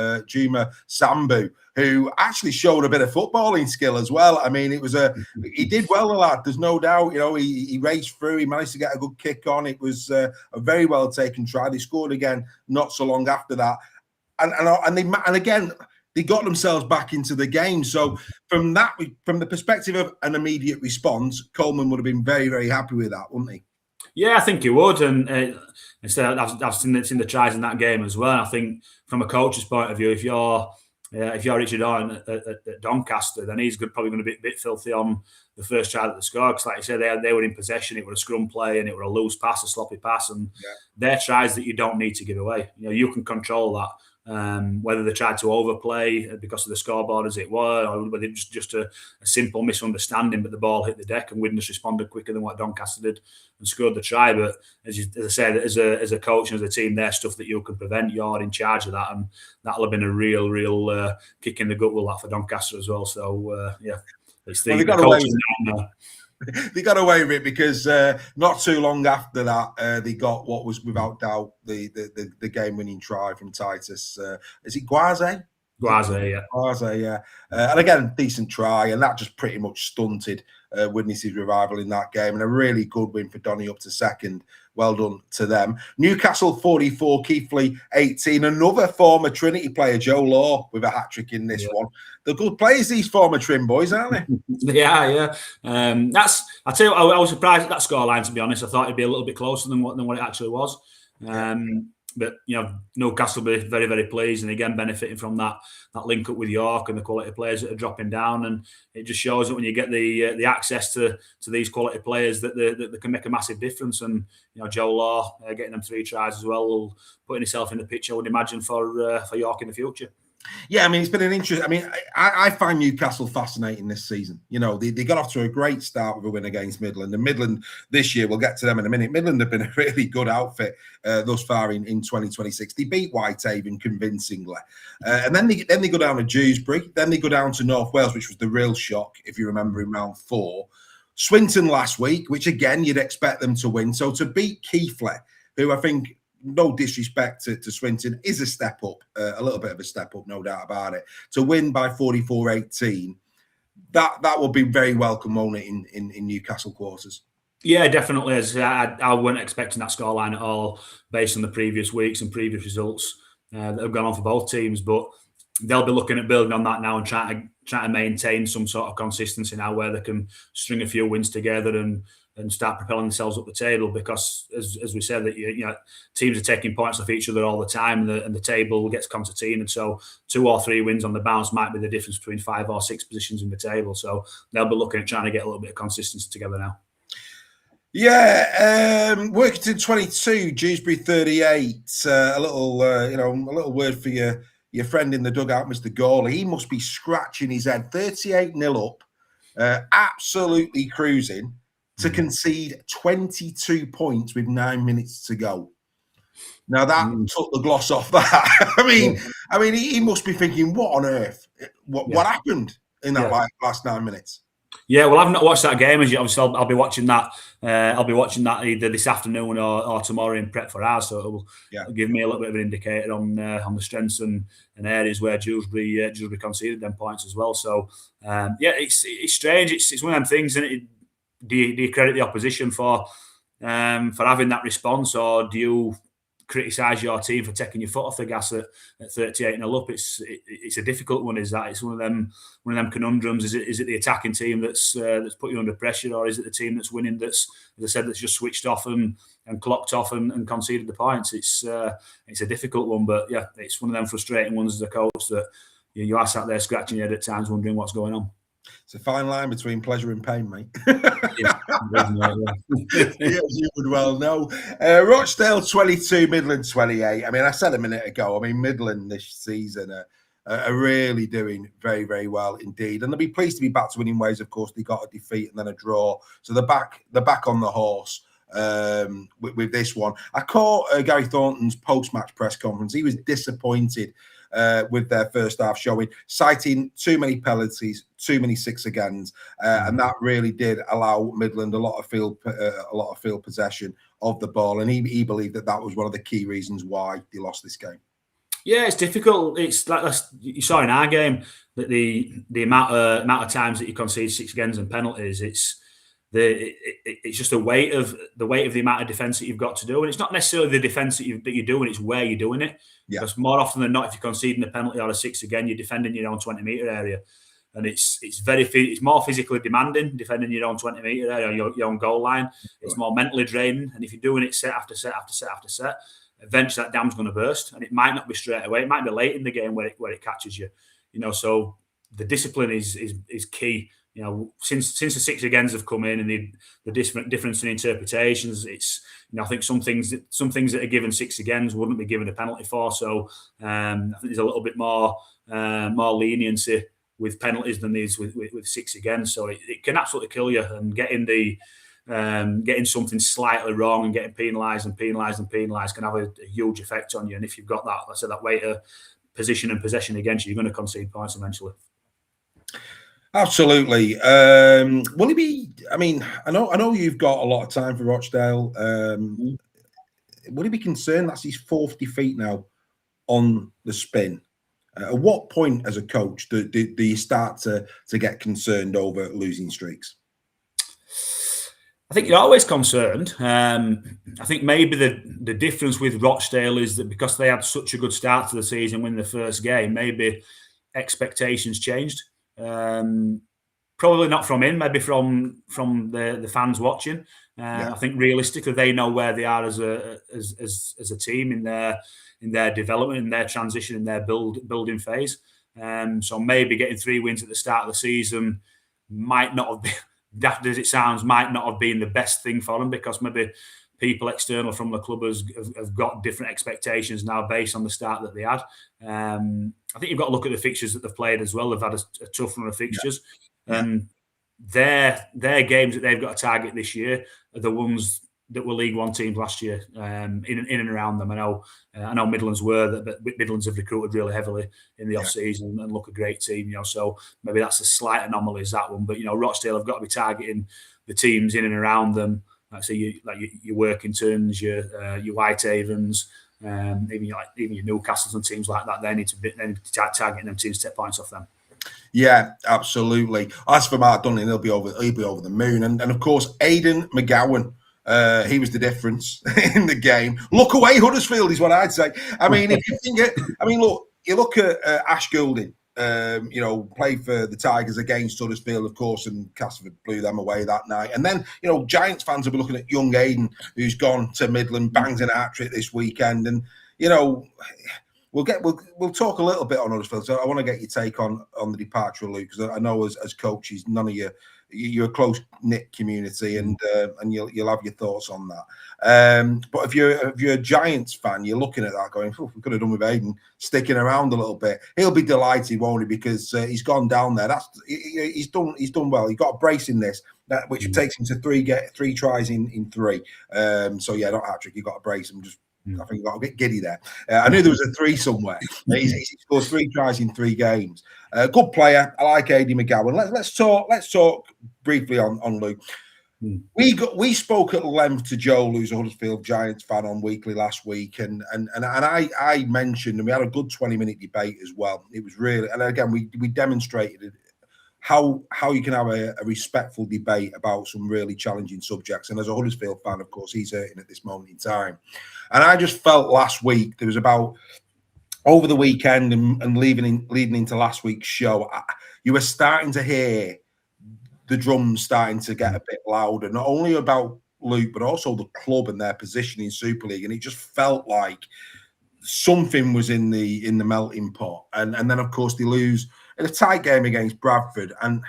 Speaker 1: Sambu, who actually showed a bit of footballing skill as well. I mean, he did well, the lad. There's no doubt. He raced through. He managed to get a good kick on. It was a very well taken try. They scored again not so long after that. And again, they got themselves back into the game. So from the perspective of an immediate response, Coleman would have been very, very happy with that, wouldn't he?
Speaker 2: Yeah, I think he would. And instead, I've seen the tries in that game as well. And I think from a coach's point of view, if you're Richard Owen at Doncaster, then he's probably going to be a bit filthy on the first try that they scored. Because like you said, they were in possession. It was a scrum play and it was a loose pass, a sloppy pass. And they're tries that you don't need to give away. You can control that. Whether they tried to overplay because of the scoreboard as it were, or whether it was just a simple misunderstanding, but the ball hit the deck and Widnes responded quicker than what Doncaster did and scored the try. But as I said, as a coach and as a team, there's stuff that you can prevent. You're in charge of that, and that'll have been a real kick in the gut with that for Doncaster as well. So it's the coaching now.
Speaker 1: They got away with it because not too long after that, they got what was without doubt the game-winning try from Titus. Is it Guaze?
Speaker 2: Guaze, yeah.
Speaker 1: Guaze, yeah. And again, decent try, and that just pretty much stunted Widnes' revival in that game. And a really good win for Donny up to second. Well done to them. Newcastle 44, Keithley 18. Another former Trinity player, Joe Law, with a hat-trick in this one. They're good players, these former Trim boys, aren't they?
Speaker 2: Yeah. I tell you what, I was surprised at that scoreline, to be honest. I thought it'd be a little bit closer than what it actually was. But Newcastle will be very, very pleased, and again benefiting from that link up with York and the quality players that are dropping down. And it just shows that when you get the access to these quality players, that they can make a massive difference. And Joe Law getting them 3 tries as well, putting himself in the picture, I would imagine, for York in the future.
Speaker 1: Yeah, I mean, it's been an interest. I mean, I find Newcastle fascinating this season. They got off to a great start with a win against Midland. And Midland this year, we'll get to them in a minute. Midland have been a really good outfit thus far in 2026. They beat Whitehaven convincingly. And then they go down to Dewsbury. Then they go down to North Wales, which was the real shock, if you remember, in round 4. Swinton last week, which again, you'd expect them to win. So to beat Keithley, who I think, no disrespect to Swinton, is a step up, a little bit of a step up, no doubt about it. To win by 44-18, that will be very welcome, won't it, in Newcastle quarters?
Speaker 2: Yeah, definitely. I wasn't expecting that scoreline at all, based on the previous weeks and previous results that have gone on for both teams. But they'll be looking at building on that now and trying to maintain some sort of consistency now, where they can string a few wins together and start propelling themselves up the table. Because as we said, that teams are taking points off each other all the time, and the table gets concertina, and so 2 or 3 wins on the bounce might be the difference between 5 or 6 positions in the table. So they'll be looking at trying to get a little bit of consistency together now.
Speaker 1: Yeah, Workington 22, Dewsbury 38. A little word for your friend in the dugout, Mr. Gawley. He must be scratching his head. 38-0 up, absolutely cruising to concede 22 points with 9 minutes to go. Now that took the gloss off that. I mean, he must be thinking, what on earth? What happened in that last 9 minutes?
Speaker 2: Yeah, well, I've not watched that game as yet. Obviously, I'll be watching that. I'll be watching that either this afternoon or tomorrow in prep for ours. So it'll give me a little bit of an indicator on the strengths and areas where Dewsbury conceded them points as well. So it's strange. It's one of them things, and do you credit the opposition for having that response, or do you criticise your team for taking your foot off the gas at 38-0 up? It's a difficult one. Is that it's one of them conundrums? Is it the attacking team that's put you under pressure, or is it the team that's winning that's, as I said, that's just switched off and clocked off and conceded the points? It's a difficult one, but yeah, it's one of them frustrating ones as a coach that you are sat there scratching your head at times, wondering what's going on.
Speaker 1: It's a fine line between pleasure and pain, mate. Yes, you would well know. Rochdale 22, Midland 28. I mean, I said a minute ago, Midland this season are really doing very, very well indeed. And they'll be pleased to be back to winning ways. Of course, they got a defeat and then a draw. So they're back on the horse with this one. I caught Gary Thornton's post-match press conference. He was disappointed with their first half showing, citing too many penalties, too many 6 agains, and that really did allow Midland a lot of field possession of the ball, and he believed that was one of the key reasons why they lost this game. Yeah,
Speaker 2: it's difficult. It's like you saw in our game that the amount of times that you concede 6 agains and penalties, it's just the weight of the amount of defence that you've got to do, and it's not necessarily the defence that you're doing; it's where you're doing it. Yeah. Because more often than not, if you're conceding a penalty or a 6 again, you're defending your own 20-metre area, and it's more physically demanding defending your own 20-metre area, your own goal line. It's more mentally draining, and if you're doing it set after set after set after set, eventually that dam's going to burst, and it might not be straight away. It might be late in the game where it catches you. So the discipline is key. Since the 6 agains have come in and the difference in interpretations, it's I think some things that are given 6 agains wouldn't be given a penalty for. So I think there's a little bit more leniency with penalties than there is with 6 agains. So it can absolutely kill you, and getting something slightly wrong and getting penalised can have a huge effect on you. And if you've got that, let's say that weight of position and possession against you, you're going to concede points eventually.
Speaker 1: Absolutely. Will he be? I know you've got a lot of time for Rochdale. Will he be concerned that's his 4th defeat now on the spin? At what point, as a coach, do you start to get concerned over losing streaks?
Speaker 2: I think you're always concerned. I think maybe the difference with Rochdale is that because they had such a good start to the season, winning the first game, maybe expectations changed. Probably not from him, maybe from the fans watching. I think realistically they know where they are as a team in their development, in their transition, in their building phase. So maybe getting 3 wins at the start of the season might not have been, daft as it sounds, might not have been the best thing for them, because maybe people external from the club have got different expectations now based on the start that they had. I think you've got to look at the fixtures that they've played as well. They've had a tough run of fixtures. And their games that they've got to target this year are the ones that were League One teams last year, in and around them. I know Midlands were, but Midlands have recruited really heavily in the off-season and look a great team, so maybe that's a slight anomaly, is that one. But, Rochdale have got to be targeting the teams in and around them. Like your Workingtons, your Whitehavens, even your Newcastles and teams like that. They need to be targeting them teams to take points off them.
Speaker 1: Yeah, absolutely. As for Mark Dunning, he'll be over the moon, and of course Aidan McGowan. He was the difference in the game. Look away, Huddersfield is what I'd say. If you think it, look, you look at Ash Goulding. Played for the Tigers against Huddersfield, of course, and Castleford blew them away that night. And then, Giants fans will be looking at young Aiden, who's gone to Midland, bangs in a hat-trick this weekend. And, we'll talk a little bit on Huddersfield. So I want to get your take on the departure of Luke, because I know as coaches, none of you're a close-knit community, and you'll have your thoughts on that. But if you're a Giants fan, you're looking at that going, we could have done with Aiden sticking around a little bit. He'll be delighted, won't he? Because he's gone down there. He's done well. He got a brace in this, which takes him to three tries in three. So yeah, not hat trick. He got a brace. I think he got a bit giddy there. I knew there was a three somewhere. He scored 3 tries in 3 games. Good player. I like Aidy McGowan. Let's talk briefly on Luke. We spoke at length to Joel, who's a Huddersfield Giants fan, on Weekly last week, and I mentioned, and we had a good 20-minute debate as well. It was really, and again, we demonstrated how you can have a respectful debate about some really challenging subjects. And as a Huddersfield fan, of course, he's hurting at this moment in time. And I just felt last week, there was about over the weekend and leading into last week's show, you were starting to hear the drums starting to get a bit louder, not only about Luke, but also the club and their position in Super League. And it just felt like something was in the melting pot. And then, of course, they lose in a tight game against Bradford. And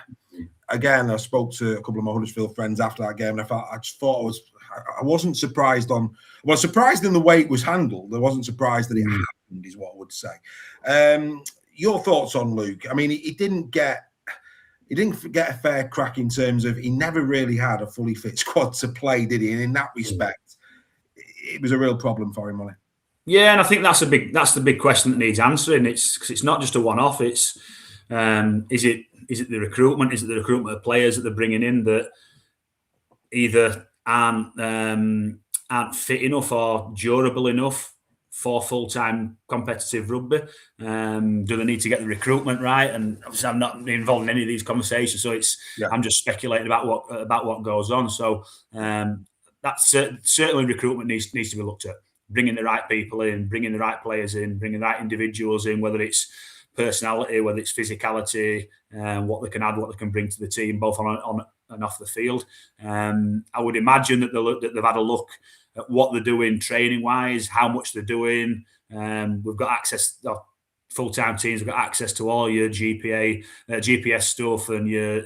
Speaker 1: again, I spoke to a couple of my Huddersfield friends after that game, and I wasn't surprised I was surprised in the way it was handled. I wasn't surprised that it happened, is what I would say. Your thoughts on Luke? I mean, he didn't get a fair crack in terms of, he never really had a fully fit squad to play, did he? And in that respect, it was a real problem for him, wasn't it?
Speaker 2: Yeah, and I think that's the big question that needs answering. It's not just a one-off. It's is it the recruitment? Is it the recruitment of players that they're bringing in that either aren't fit enough or durable enough for full-time competitive rugby? Do they need to get the recruitment right? And obviously, I'm not involved in any of these conversations, so I'm just speculating about what goes on. So that's certainly recruitment needs to be looked at. Bringing the right people in, bringing the right players in, bringing the right individuals in, whether it's personality, whether it's physicality, what they can add, what they can bring to the team, both on and off the field. I would imagine that they've had a look at what they're doing training-wise, how much they're doing. We've got access, full-time teams have got access to all your GPS stuff and your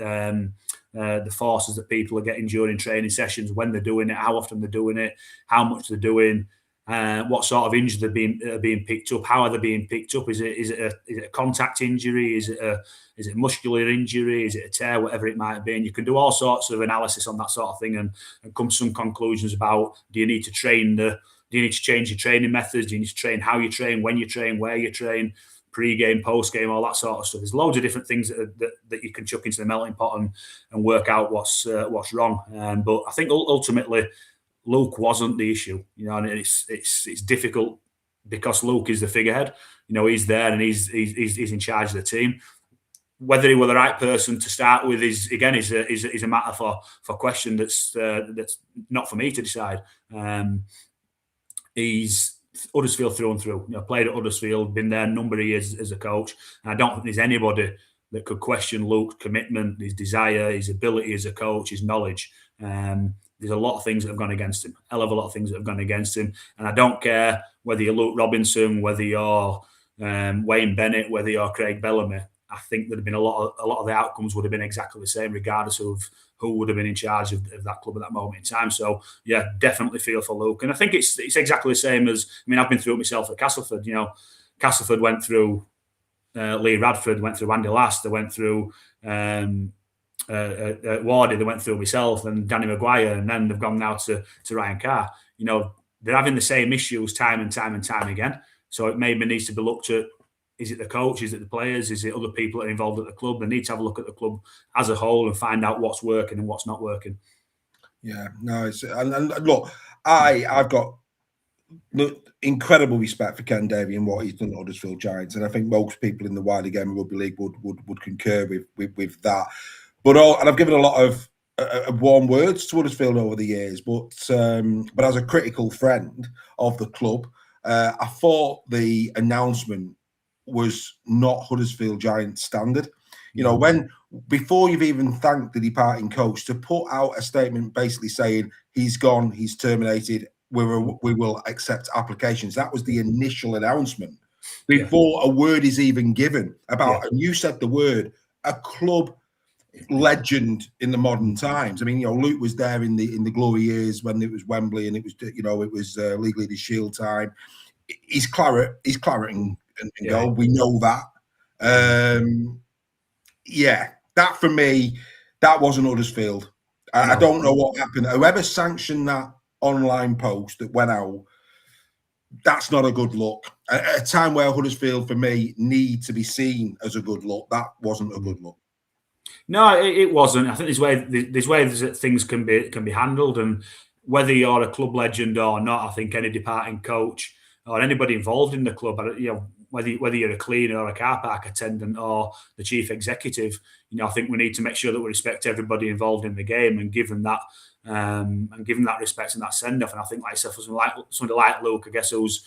Speaker 2: the forces that people are getting during training sessions, when they're doing it, how often they're doing it, how much they're doing. What sort of injuries are being picked up? How are they being picked up? Is it a contact injury? Is it a muscular injury? Is it a tear? Whatever it might be, and you can do all sorts of analysis on that sort of thing, and come to some conclusions about: do you need to change your training methods? Do you need to train how you train, when you train, where you train, pre-game, post-game, all that sort of stuff? There's loads of different things that you can chuck into the melting pot and work out what's wrong. But I think ultimately, Luke wasn't the issue, and it's difficult because Luke is the figurehead. He's there and he's in charge of the team. Whether he were the right person to start with is a matter for question. That's not for me to decide. He's Huddersfield through and through. Played at Huddersfield, been there a number of years as a coach, and I don't think there's anybody that could question Luke's commitment, his desire, his ability as a coach, his knowledge. There's a lot of things that have gone against him. Hell of a lot of things that have gone against him. And I don't care whether you're Luke Robinson, whether you're Wayne Bennett, whether you're Craig Bellamy. I think there'd have been a lot of the outcomes would have been exactly the same, regardless of who would have been in charge of that club at that moment in time. So yeah, definitely feel for Luke. And I think it's exactly the same as, I've been through it myself at Castleford. Castleford went through Lee Radford, went through Andy Last, they went through Wardy, they went through myself and Danny Maguire, and then they've gone now to Ryan Carr. They're having the same issues time and time again. So it maybe needs to be looked at. Is it the coach? Is it the players? Is it other people that are involved at the club? They need to have a look at the club as a whole and find out what's working and what's not working.
Speaker 1: Yeah, no, and look, I've got incredible respect for Ken Davey and what he's done at Huddersfield Giants, and I think most people in the wider game of rugby league would concur with that. But and I've given a lot of warm words to Huddersfield over the years, but as a critical friend of the club, I thought the announcement was not Huddersfield Giants standard. You know, before you've even thanked the departing coach, to put out a statement basically saying he's gone, he's terminated, we will accept applications. That was the initial announcement before a word is even given about, and you said the word, a club legend in the modern times. I mean, you know, Luke was there in the glory years when it was Wembley and it was, you know, it was League Leaders Shield time. He's claret and gold. We know that. That for me, that wasn't Huddersfield. I don't know what happened. Whoever sanctioned that online post that went out, that's not a good look. At a time where Huddersfield, for me, need to be seen as a good look, that wasn't a good look.
Speaker 2: No, it wasn't. I think there's ways that things can be handled, and whether you're a club legend or not, I think any departing coach or anybody involved in the club, you know, whether you're a cleaner or a car park attendant or the chief executive, you know, I think we need to make sure that we respect everybody involved in the game and give them that respect and that send off. And I think, like I said, for somebody like Luke, I guess, who's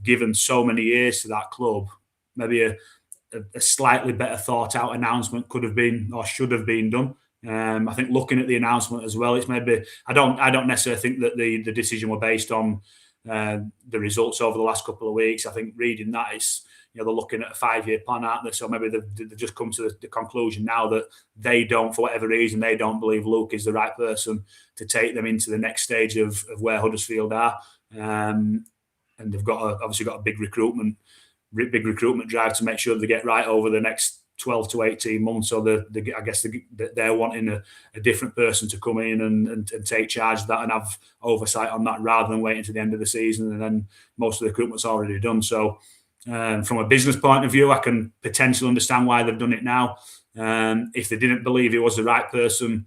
Speaker 2: given so many years to that club, maybe a slightly better thought out announcement could have been or should have been done. I think looking at the announcement as well, it's maybe I don't necessarily think that the decision were based on the results over the last couple of weeks. I think reading that, it's, you know, they're looking at a 5-year plan, aren't they? So maybe they've just come to the conclusion now that they don't, for whatever reason, they don't believe Luke is the right person to take them into the next stage of where Huddersfield are. And they've obviously got a big recruitment drive to make sure they get right over the next 12 to 18 months. So I guess they're wanting a different person to come in and take charge of that and have oversight on that, rather than waiting to the end of the season and then most of the recruitment's already done. So from a business point of view, I can potentially understand why they've done it now. If they didn't believe he was the right person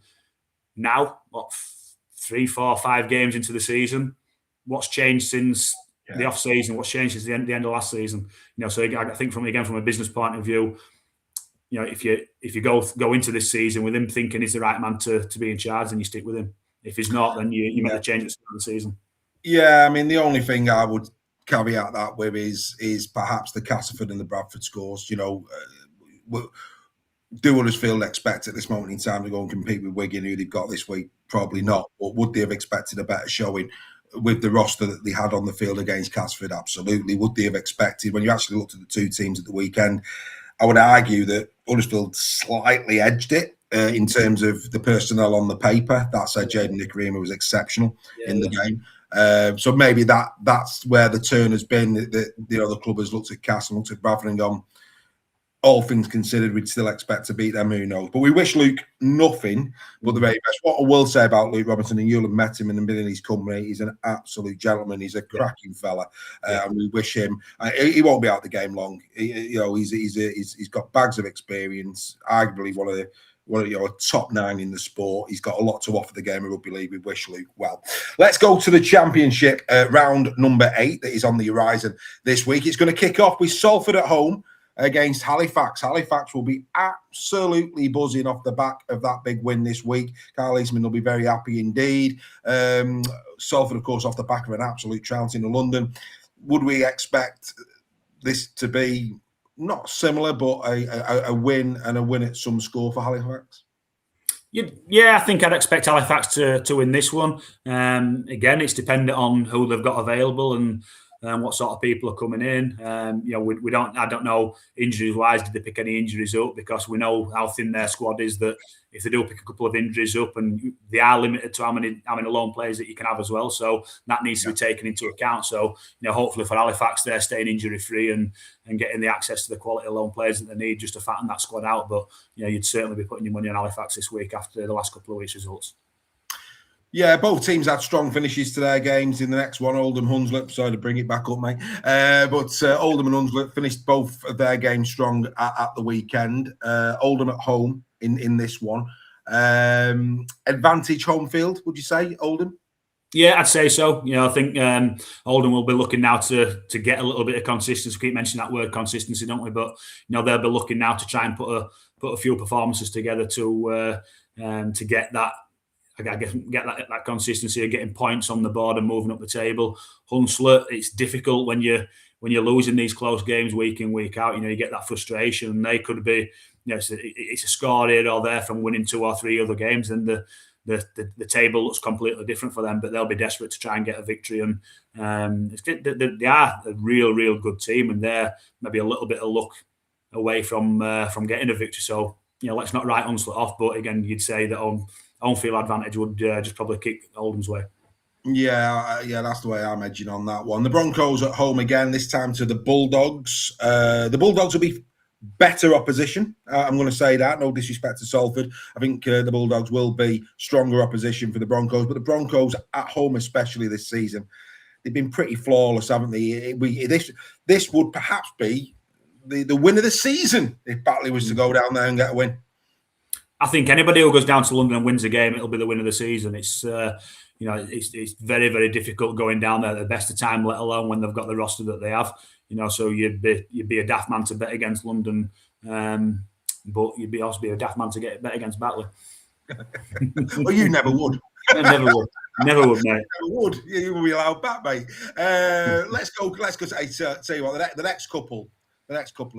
Speaker 2: now, 3, 4, 5 games into the season, what's changed since the off season? What's changed since the end of last season? You know, so I think from a business point of view, you know, if you go into this season with him thinking he's the right man to be in charge, then you stick with him. If he's not, then you make a change at the start of the season. Yeah,
Speaker 1: I mean, the only thing I would caveat that with is perhaps the Castleford and the Bradford scores. You know, do Huddersfield expect at this moment in time to go and compete with Wigan, who they've got this week? Probably not. But would they have expected a better showing with the roster that they had on the field against Castleford? Absolutely. Would they have expected, when you actually looked at the two teams at the weekend, I would argue that Huddersfield slightly edged it in terms of the personnel on the paper. That said, Jaden Nicarima was exceptional in the game. So maybe that's where the turn has been. The club has looked at Castle, looked at Bradford and gone, all things considered, we'd still expect to beat them, who knows. But we wish Luke nothing but the very best. What I will say about Luke Robinson, and you'll have met him and been in his company, he's an absolute gentleman. He's a cracking fella, and we wish him. He won't be out the game long. He's got bags of experience. Arguably one of the top 9 in the sport. He's got a lot to offer the game of rugby league. We wish Luke well. Let's go to the Championship round number 8 that is on the horizon this week. It's going to kick off with Salford at home against Halifax. Halifax will be absolutely buzzing off the back of that big win this week. Carl Eastman will be very happy indeed. Salford, of course, off the back of an absolute trouncing in London. Would we expect this to be not similar, but a win and a win at some score for Halifax?
Speaker 2: Yeah, I think I'd expect Halifax to win this one. Again, it's dependent on who they've got available and what sort of people are coming in. I don't know injuries wise, did they pick any injuries up? Because we know how thin their squad is, that if they do pick a couple of injuries up, and they are limited to how many lone players that you can have as well. So that needs to be taken into account. So, hopefully for Halifax, they're staying injury free and getting the access to the quality of lone players that they need just to fatten that squad out. But, you'd certainly be putting your money on Halifax this week after the last couple of weeks' results.
Speaker 1: Yeah, both teams had strong finishes to their games. In the next one, Oldham, Hunslet. Sorry to bring it back up, mate. But Oldham and Hunslet finished both of their games strong at the weekend. Oldham at home in this one. Advantage home field, would you say, Oldham?
Speaker 2: Yeah, I'd say so. I think Oldham will be looking now to get a little bit of consistency. We keep mentioning that word consistency, don't we? But they'll be looking now to try and put a few performances together to get that. I guess get that consistency of getting points on the board and moving up the table. Hunslet, it's difficult when you're when you're losing these close games week in, week out, you get that frustration. And they could be, it's a score here or there from winning 2 or 3 other games, and the table looks completely different for them. But they'll be desperate to try and get a victory. And they are a real good team, and they're maybe a little bit of luck away from getting a victory. So let's not write Hunslet off. But again, you'd say that home field advantage would just probably kick Oldham's way.
Speaker 1: Yeah, that's the way I'm edging on that one. The Broncos at home again, this time to the Bulldogs. The Bulldogs will be better opposition. I'm going to say that. No disrespect to Salford. I think the Bulldogs will be stronger opposition for the Broncos. But the Broncos at home, especially this season, they've been pretty flawless, haven't they? This would perhaps be the win of the season if Batley was to go down there and get a win.
Speaker 2: I think anybody who goes down to London and wins a game, it'll be the win of the season. It's it's very, very difficult going down there at the best of time, let alone when they've got the roster that they have. So you'd be a daft man to bet against London, but you'd also be a daft man to bet against Batley.
Speaker 1: Well, you never would.
Speaker 2: I never would, mate.
Speaker 1: Never would. You will be allowed back, mate. Let's go. Tell you what, the next couple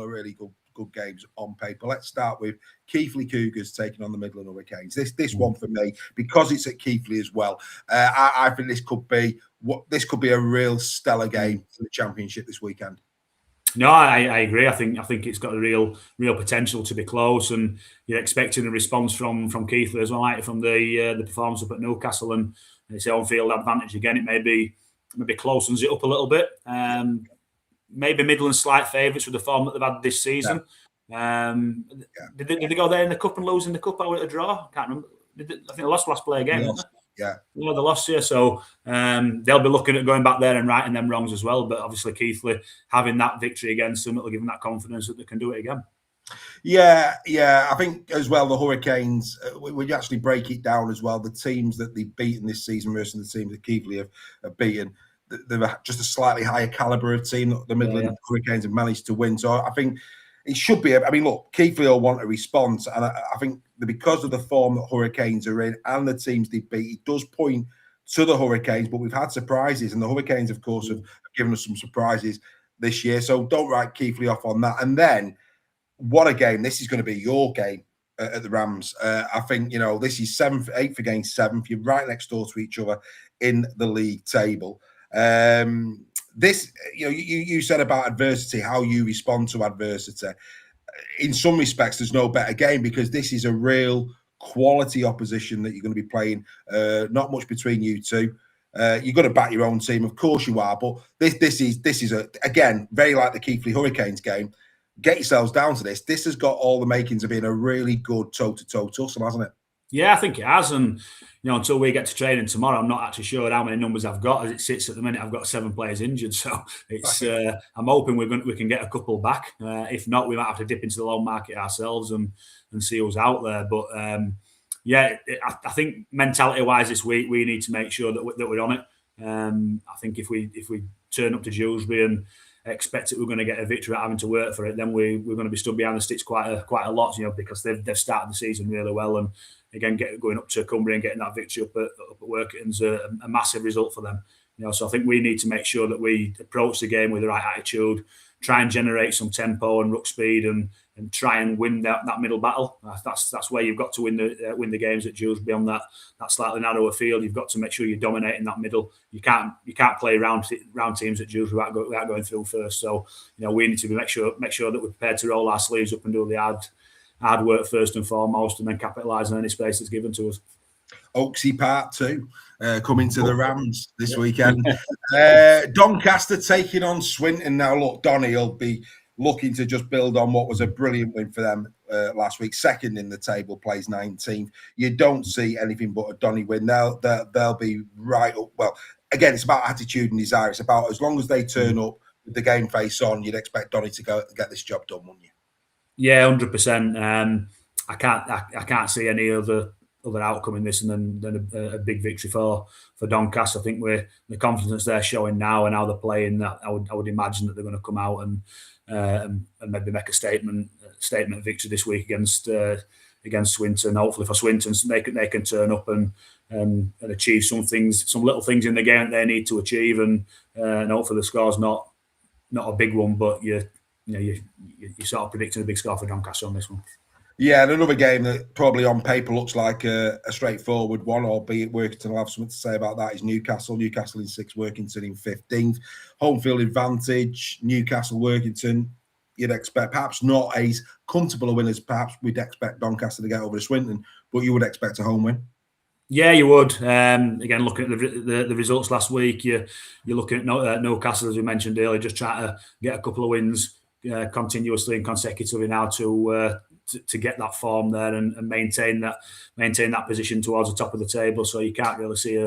Speaker 1: are really good games on paper. Let's start with Keithley Cougars taking on the Midland Hurricanes. This one for me, because it's at Keithley as well. I think this could be a real stellar game for the Championship this weekend.
Speaker 2: No, I agree. I think it's got a real potential to be close, and you're expecting a response from Keithley as well, like from the performance up at Newcastle, and it's home field advantage again. It maybe closens it up a little bit. Maybe Midland slight favourites with the form that they've had this season. Yeah. Did they go there in the cup and lose in the cup out at a draw? I can't remember. I think they lost last play game.
Speaker 1: Yeah,
Speaker 2: they lost here. So they'll be looking at going back there and righting them wrongs as well. But obviously Keithley having that victory against them, it'll give them that confidence that they can do it again.
Speaker 1: Yeah. I think as well the Hurricanes, when you actually break it down as well, the teams that they've beaten this season versus the teams that Keithley have beaten, they're just a slightly higher calibre of team that the Midland Hurricanes have managed to win. So I think it should be. I mean, look, Keithley will want a response, and I think that because of the form that Hurricanes are in and the teams they beat, it does point to the Hurricanes. But we've had surprises, and the Hurricanes, of course, have given us some surprises this year. So don't write Keithley off on that. And then, what a game! This is going to be your game at the Rams. I think this is 8th against 7th. You're right next door to each other in the league table. This, you said about adversity, how you respond to adversity. In some respects, there's no better game because this is a real quality opposition that you're going to be playing. Not much between you two. You've got to back your own team, of course you are. But this is again very like the Keithley Hurricanes game. Get yourselves down to this. This has got all the makings of being a really good toe-to-toe tussle, hasn't it?
Speaker 2: Yeah, I think it has. And, until we get to training tomorrow, I'm not actually sure how many numbers I've got. As it sits at the minute, I've got 7 players injured. So it's I'm hoping we can get a couple back. If not, we might have to dip into the loan market ourselves and see who's out there. But, I think mentality-wise this week, we need to make sure that we're on it. I think if we turn up to Dewsbury and expect that we're going to get a victory at having to work for it, then we're going to be stood behind the sticks quite a lot, because they've started the season really well. And again, going up to Cumbria and getting that victory up at Workington's a massive result for them. So I think we need to make sure that we approach the game with the right attitude, try and generate some tempo and ruck speed, and try and win that middle battle. That's where you've got to win the games at Dewsbury on that slightly narrower field. You've got to make sure you're dominating that middle. You can't play round teams at Dewsbury without going through first. So we need to make sure that we're prepared to roll our sleeves up and do the hard work first and foremost, and then capitalise on any space that's given to us.
Speaker 1: Oaksy Part 2 coming to the Rams this weekend. Doncaster taking on Swinton. Now, look, Donny will be looking to just build on what was a brilliant win for them last week. Second in the table, plays 19th. You don't see anything but a Donny win. They'll be right up. Well, again, it's about attitude and desire. It's about as long as they turn up with the game face on, you'd expect Donny to go get this job done, wouldn't you?
Speaker 2: Yeah, 100%. I can't see any other outcome in this and then a big victory for Doncaster. I think the confidence they're showing now and how they're playing, that I would imagine that they're going to come out and maybe make a statement victory this week against Swinton. Hopefully for Swinton, they can turn up and achieve some little things in the game that they need to achieve, and hopefully the score's not not a big one, but you're sort of predicting a big score for Doncaster on this one.
Speaker 1: Yeah, and another game that probably on paper looks like a straightforward one, albeit Workington will have something to say about that, is Newcastle. Newcastle in 6th, Workington in 15th. Home field advantage, Newcastle, Workington. You'd expect perhaps not as comfortable a win as perhaps we'd expect Doncaster to get over to Swinton, but you would expect a home win.
Speaker 2: Yeah, you would. Again, looking at the results last week, you're looking at Newcastle, as we mentioned earlier, just trying to get a couple of wins continuously and consecutively now to get that form there and maintain that position towards the top of the table. So you can't really see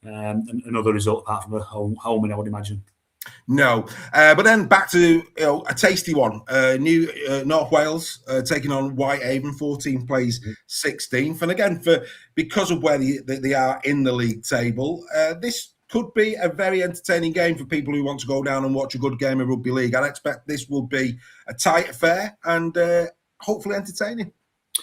Speaker 2: another result apart from a home win, I would imagine.
Speaker 1: No, but then back to a tasty one. North Wales taking on Whitehaven, 14 plays 16th, and again because of where they are in the league table, this could be a very entertaining game for people who want to go down and watch a good game of rugby league. I expect this will be a tight affair and hopefully entertaining.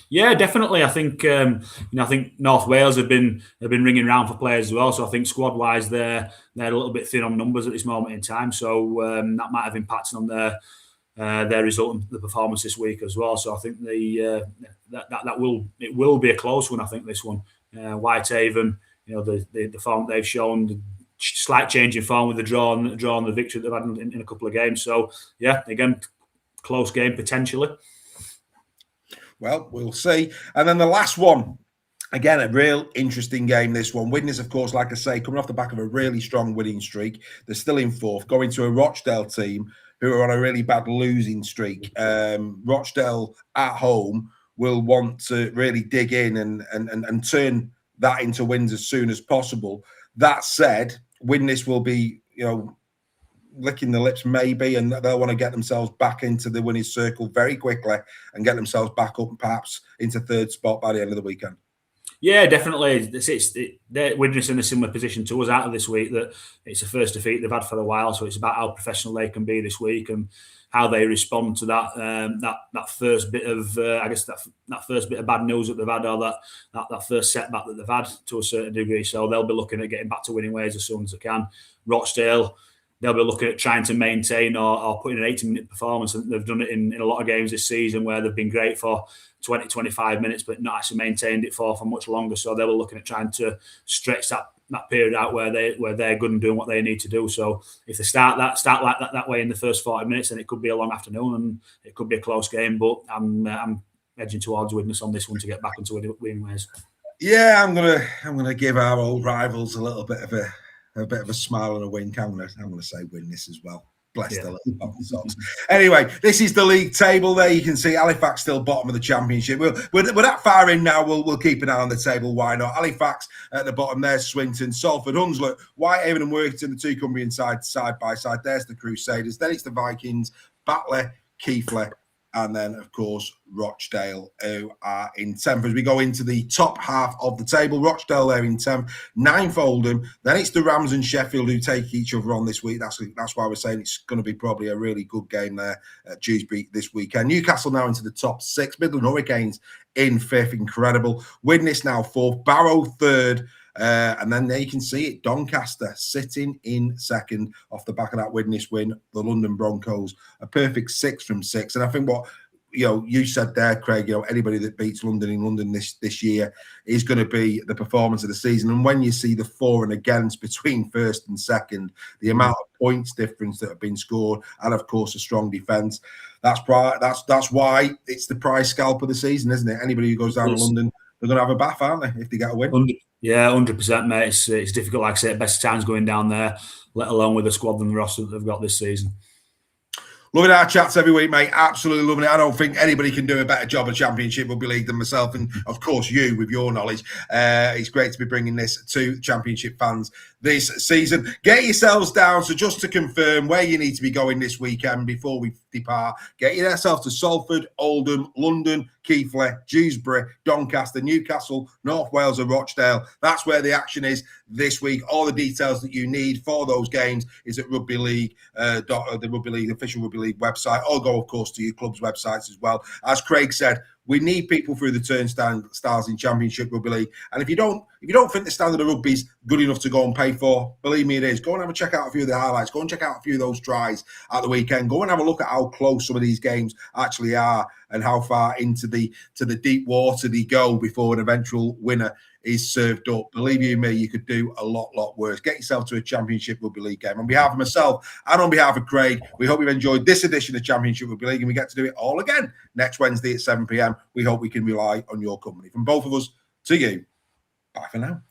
Speaker 2: Yeah, definitely. I think I think North Wales have been ringing round for players as well. So I think squad wise they're a little bit thin on numbers at this moment in time. So that might have impacted on their result and the performance this week as well. So I think it will be a close one. I think this one, Whitehaven, the form they've shown, the slight change in form with the draw and the victory they've had in a couple of games. So yeah, again, close game potentially.
Speaker 1: Well, we'll see. And then the last one, again, a real interesting game, this one. Widnes, of course, like I say, coming off the back of a really strong winning streak. They're still in 4th, going to a Rochdale team who are on a really bad losing streak. Rochdale at home will want to really dig in and turn that into wins as soon as possible. That said, Widnes will be, licking the lips maybe, and they'll want to get themselves back into the winning circle very quickly and get themselves back up and perhaps into 3rd spot by the end of the weekend.
Speaker 2: Yeah, definitely. They're Widnes in a similar position to us out of this week, that it's the first defeat they've had for a while, so it's about how professional they can be this week and how they respond to that first bit of that first bit of bad news that they've had, or that first setback that they've had to a certain degree. So they'll be looking at getting back to winning ways as soon as they can. Rochdale, they'll be looking at trying to maintain or putting an 80-minute performance, and they've done it in a lot of games this season where they've been great for 20, 25 minutes, but not actually maintained it for much longer. So they'll be looking at trying to stretch that period out where they're good and doing what they need to do. So if they start like that way in the first 40 minutes, then it could be a long afternoon and it could be a close game. But I'm edging towards Widnes on this one to get back into winning ways.
Speaker 1: Yeah, I'm gonna give our old rivals a little bit of a smile and a wink. I'm gonna say Widnes as well. Bless the little bottom socks. Anyway, this is the league table. There you can see Halifax still bottom of the championship. We're that far in now. We'll keep an eye on the table. Why not? Halifax at the bottom. There's Swinton, Salford, Hunslet, Whitehaven and Workington, the two Cumbrian side by side. There's the Crusaders. Then it's the Vikings, Batley, Keithley, and then, of course, Rochdale, who are in 10th. As we go into the top half of the table, Rochdale there in 10th, 9th Oldham. Then it's the Rams and Sheffield who take each other on this week. That's why we're saying it's going to be probably a really good game there at Dewsbury this weekend. Newcastle now into the top 6. Midland Hurricanes in 5th. Incredible. Widnes now 4th. Barrow 3rd. And then there you can see it, Doncaster sitting in 2nd off the back of that Widnes win. The London Broncos, a perfect 6 from 6. And I think what you said there, Craig, anybody that beats London in London this year is going to be the performance of the season. And when you see the for and against between 1st and 2nd, the amount of points difference that have been scored, and of course a strong defence, that's why it's the prize scalp of the season, isn't it? Anybody who goes down to London, they're going to have a bath, aren't they, if they get a win?
Speaker 2: Yeah, 100%, mate. It's difficult, like I say, best times going down there, let alone with the squad and the roster that they've got this season.
Speaker 1: Loving our chats every week, mate. Absolutely loving it. I don't think anybody can do a better job of Championship Rugby League than myself, and of course you with your knowledge. It's great to be bringing this to Championship fans this season. Get yourselves down. So just to confirm where you need to be going this weekend before we depart, get yourself to Salford, Oldham, London, Keithley, Dewsbury, Doncaster, Newcastle, North Wales and Rochdale. That's where the action is this week. All the details that you need for those games is at Rugby League, the Rugby League, official Rugby League website, or go, of course, to your club's websites as well. As Craig said, We need people through the turnstiles in Championship Rugby League. And if you don't think the standard of rugby is good enough to go and pay for, believe me, it is. Go and have a check out a few of the highlights. Go and check out a few of those tries at the weekend. Go and have a look at how close some of these games actually are and how far into the deep water they go before an eventual winner is served up. Believe you me, you could do a lot worse. Get yourself to a Championship Rugby League game. On behalf of myself and on behalf of Craig, we hope you've enjoyed this edition of Championship Rugby League, and we get to do it all again next Wednesday at 7 p.m. We hope we can rely on your company. From both of us to you, bye for now.